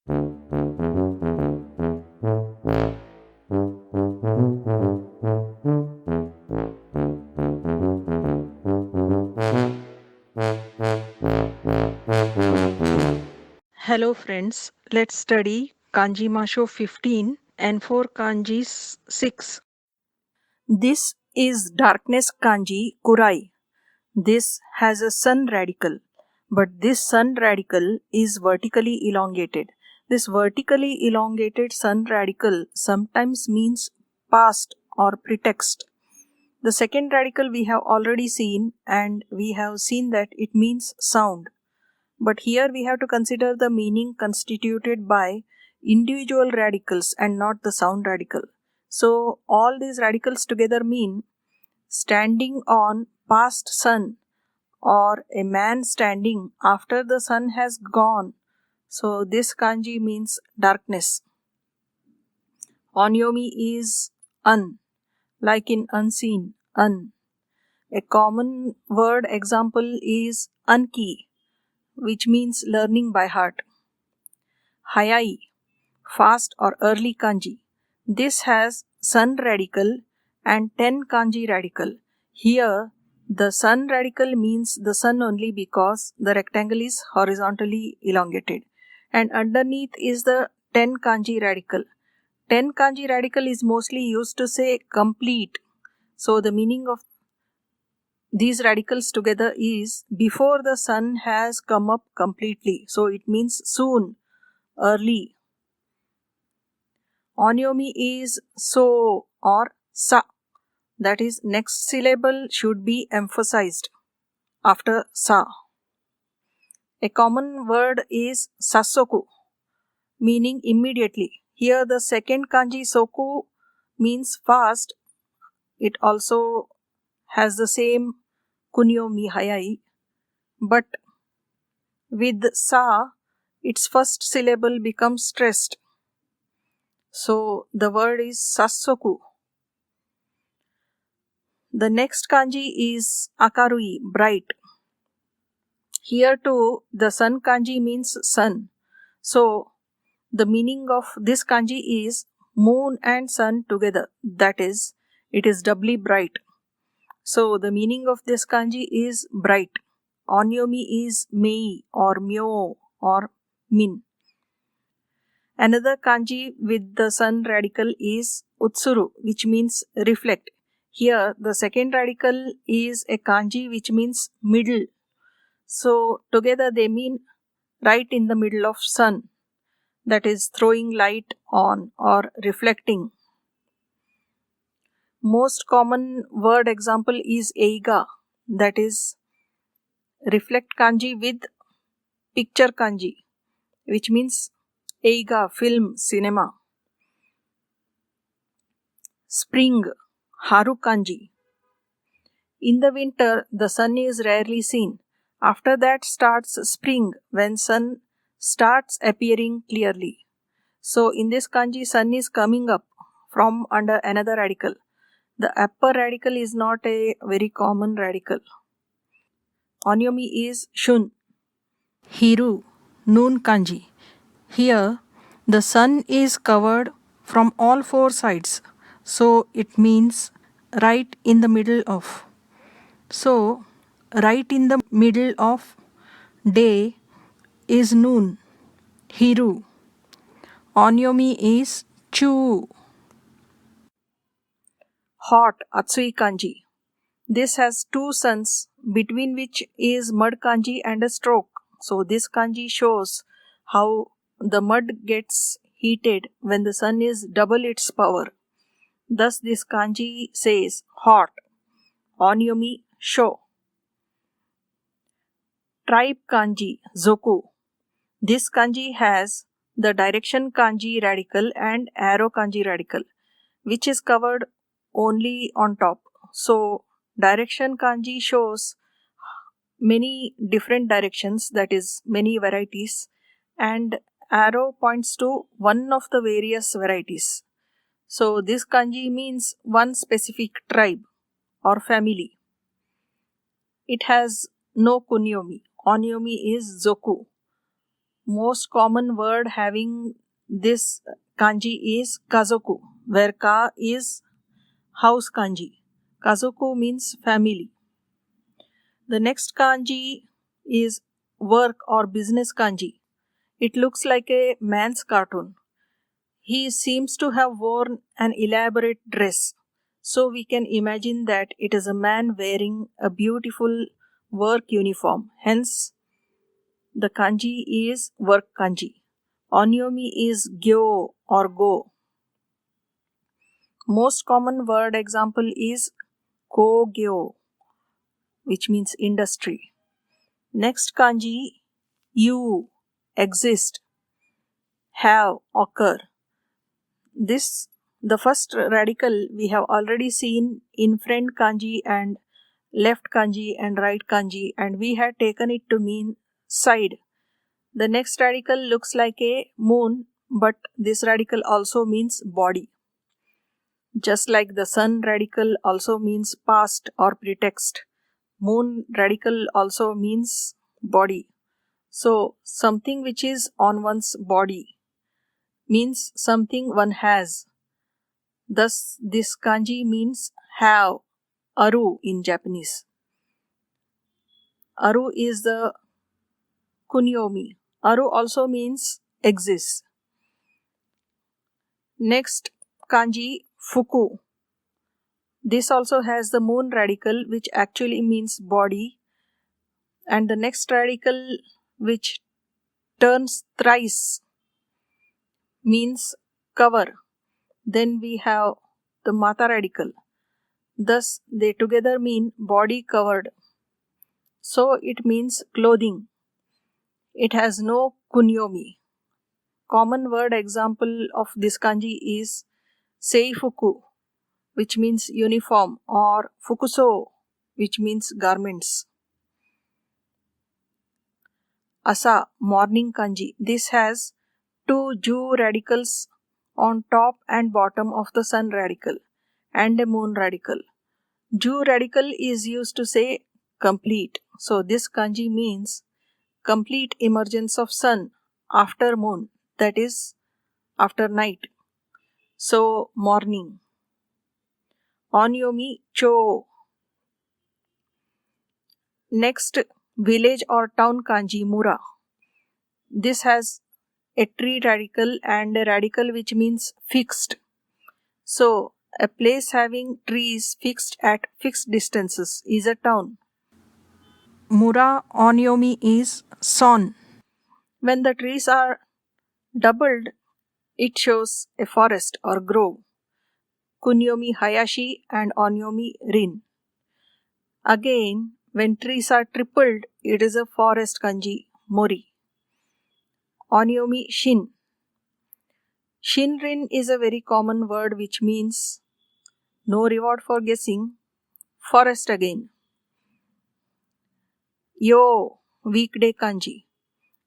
Hello friends, let's study Kanji Masho 15 and 4 Kanjis 6. This is darkness kanji kurai. This has a sun radical, but this sun radical is vertically elongated. This vertically elongated sun radical sometimes means past or pretext. The second radical we have already seen, and we have seen that it means sound. But here we have to consider the meaning constituted by individual radicals and not the sound radical. So all these radicals together mean standing on past sun, or a man standing after the sun has gone. So this kanji means darkness. Onyomi is un, like in unseen, un. A common word example is anki, which means learning by heart. Hayai, fast or early kanji. This has sun radical and 10 kanji radical. Here, the sun radical means the sun only because the rectangle is horizontally elongated. And underneath is the 10 kanji radical. 10 kanji radical is mostly used to say complete. So the meaning of these radicals together is before the sun has come up completely. So it means soon, early. Onyomi is so or sa. That is, next syllable should be emphasized after sa. A common word is sasoku, meaning immediately. Here the second kanji soku means fast. It also has the same kunyomi hayai, but with sa, its first syllable becomes stressed. So the word is sasoku. The next kanji is akarui, bright. Here too, the sun kanji means sun. So the meaning of this kanji is moon and sun together. That is, it is doubly bright. So the meaning of this kanji is bright. Onyomi is mei or myo or min. Another kanji with the sun radical is utsuru, which means reflect. Here the second radical is a kanji which means middle. So together they mean right in the middle of sun, that is throwing light on or reflecting. Most common word example is eiga, that is reflect kanji with picture kanji, which means eiga, film, cinema. Spring, haru kanji. In the winter, the sun is rarely seen. After that starts spring, when sun starts appearing clearly. So in this kanji, sun is coming up from under another radical. The upper radical is not a very common radical. Onyomi is shun. Hiru, noon kanji. Here, the sun is covered from all four sides. So it means right in the middle of. So, right in the middle of day is noon, hiru. Onyomi is chu. Hot, atsui kanji. This has two suns, between which is mud kanji and a stroke. So this kanji shows how the mud gets heated when the sun is double its power. Thus this kanji says hot. Onyomi sho. Tribe kanji, zoku. This kanji has the direction kanji radical and arrow kanji radical, which is covered only on top. So direction kanji shows many different directions, that is many varieties, and arrow points to one of the various varieties. So this kanji means one specific tribe or family. It has no kunyomi. Onyomi is zoku. Most common word having this kanji is kazoku, where ka is house kanji. Kazoku means family. The next kanji is work or business kanji. It looks like a man's cartoon. He seems to have worn an elaborate dress, so we can imagine that it is a man wearing a beautiful work uniform. Hence, the kanji is work kanji. Onyomi is gyo or go. Most common word example is kogyo, which means industry. Next kanji, you, exist, have, occur. This, the first radical we have already seen in front kanji and left kanji and right kanji, and we had taken it to mean side. The next radical looks like a moon, but this radical also means body. Just like the sun radical also means past or pretext, moon radical also means body. So, something which is on one's body means something one has. Thus, this kanji means have, aru in Japanese. Aru is the kunyomi. Aru also means exists. Next kanji, fuku. This also has the moon radical, which actually means body, and the next radical, which turns thrice, means cover. Then we have the mata radical. Thus, they together mean body covered. So, it means clothing. It has no kunyomi. Common word example of this kanji is seifuku, which means uniform, or fukuso, which means garments. Asa, morning kanji. This has two ju radicals on top and bottom of the sun radical and a moon radical. Ju radical is used to say complete. So this kanji means complete emergence of sun after moon, that is after night. So morning. Onyomi cho. Next, village or town kanji mura. This has a tree radical and a radical which means fixed. So, a place having trees fixed at fixed distances is a town. Mura onyomi is son. When the trees are doubled, it shows a forest or grove. Kunyomi hayashi and onyomi rin. Again, when trees are tripled, it is a forest kanji mori. Onyomi shin. Shinrin is a very common word which means no reward for guessing, forest again. Yo, weekday kanji.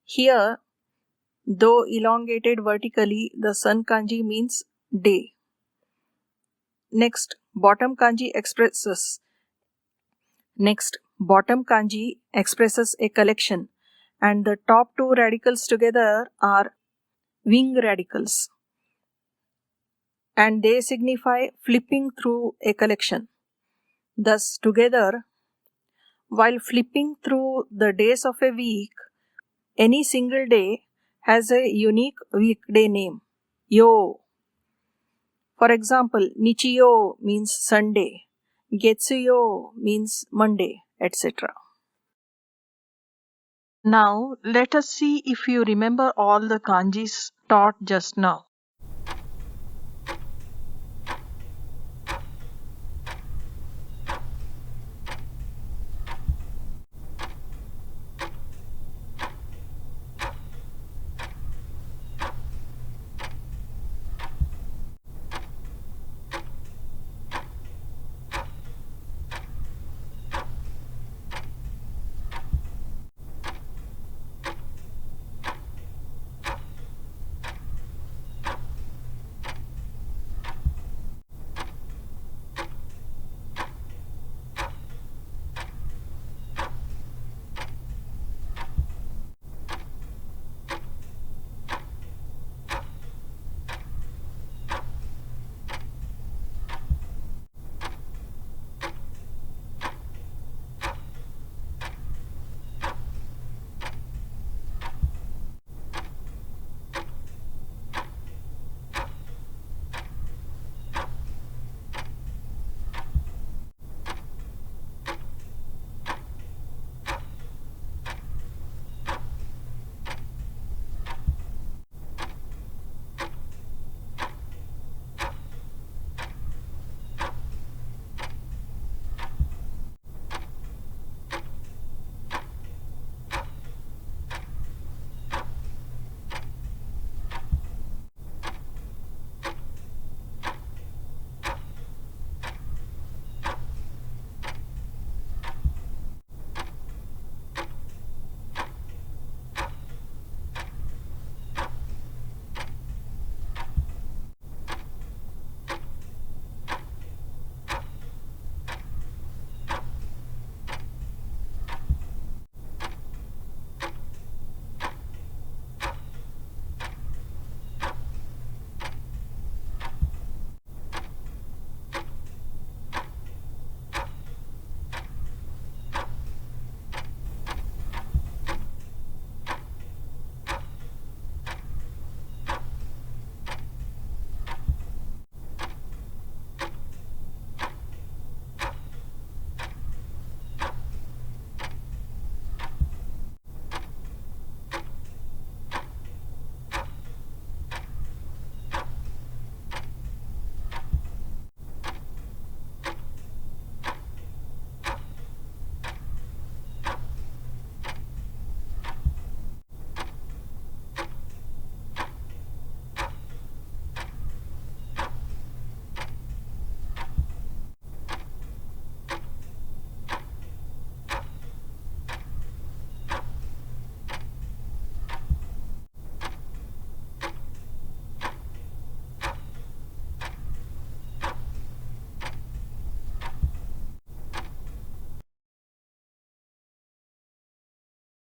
Here, though elongated vertically, the sun kanji means day. Next, bottom kanji expresses a collection, and the top two radicals together are wing radicals, and they signify flipping through a collection. Thus, together, while flipping through the days of a week, any single day has a unique weekday name, yo. For example, Nichiyo means Sunday, Getsuyo means Monday, etc. Now, let us see if you remember all the kanjis taught just now.